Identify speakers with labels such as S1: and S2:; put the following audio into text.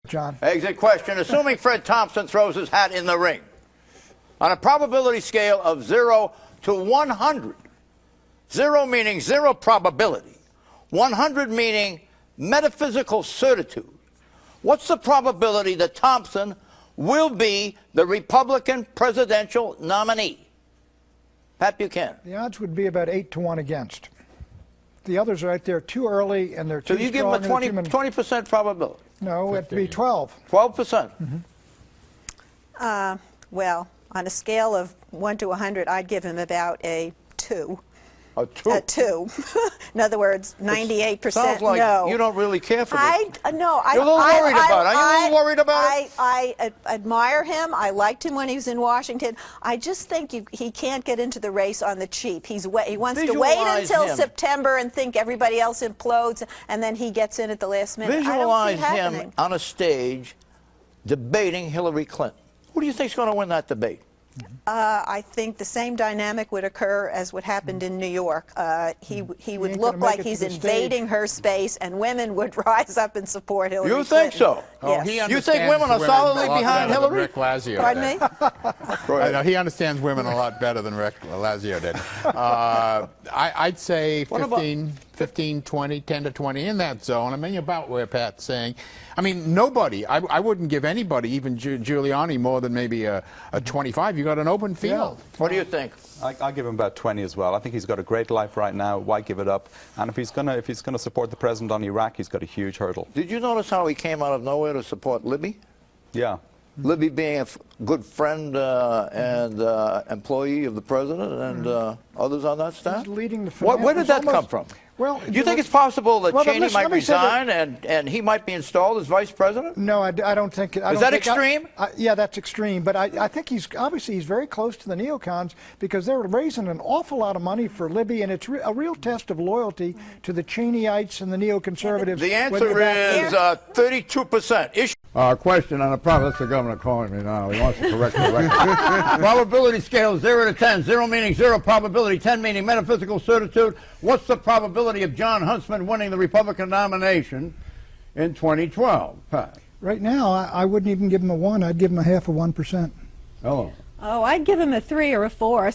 S1: John.
S2: Exit question. Assuming Fred Thompson throws his hat in the ring, on a probability scale of 0 to 100, 0 meaning zero probability, 100 meaning metaphysical certitude, what's the probability that Thompson will be the Republican presidential nominee? Pat Buchanan.
S1: The odds would be about 8 to 1 against. The others are right there too early, and they're too strong.
S2: So you give him a 20% probability?
S1: No, it'd be 12.
S2: 12%?
S3: Mm-hmm. Well, on a scale of 1 to 100, I'd give him about a 2.
S2: A 2?
S3: A 2. In other words, 98%
S2: sounds like
S3: no.
S2: you don't really care for this.
S3: No,
S2: You're a little worried about it. Are you a little worried about it?
S3: I admire him. I liked him when he was in Washington. I just think he can't get into the race on the cheap. He wants to wait until September and think everybody else implodes, and then he gets in at the last minute.
S2: Visualize him on a stage debating Hillary Clinton. Who do you think is going to win that debate?
S3: I think the same dynamic would occur as what happened in New York. He would look like he's invading her space, and women would rise up and support Hillary Clinton.
S2: You think so?
S3: Yes.
S2: You think women are solidly behind Hillary?
S4: Rick Lazio
S3: Pardon me?
S4: I know, he understands women a lot better than Rick Lazio did. I'd say 15, 20, 10 to 20, in that zone. I mean, about where Pat's saying. I mean, nobody, I wouldn't give anybody, even Giuliani, more than maybe a 25. You got an open field.
S2: Yeah. What do you think?
S5: I'll give him about 20 as well. I think he's got a great life right now. Why give it up? And if he's gonna support the president on Iraq, he's got a huge hurdle.
S2: Did you notice how he came out of nowhere to support Libby?
S5: Yeah.
S2: Libby being a good friend and employee of the president and others on that staff?
S1: He's leading the
S2: Where did that come from?
S1: Well,
S2: do you think it's possible that Cheney might
S1: let me say
S2: resign and he might be installed as vice president?
S1: No, I don't think it.
S2: Is that extreme?
S1: Yeah, that's extreme. But I think he's very close to the neocons because they're raising an awful lot of money for Libby, and it's a real test of loyalty to the Cheneyites and the neoconservatives.
S2: The answer is 32%.
S6: Question on a problem. That's the governor calling me now. He wants to correct the record. Probability scale 0 to 10. 0 meaning zero probability, 10 meaning metaphysical certitude. What's the probability of John Huntsman winning the Republican nomination in 2012? Pat?
S1: Right now, I wouldn't even give him a 1. I'd give him a half of 1%.
S6: Hello.
S7: Oh, I'd give him a 3 or a 4.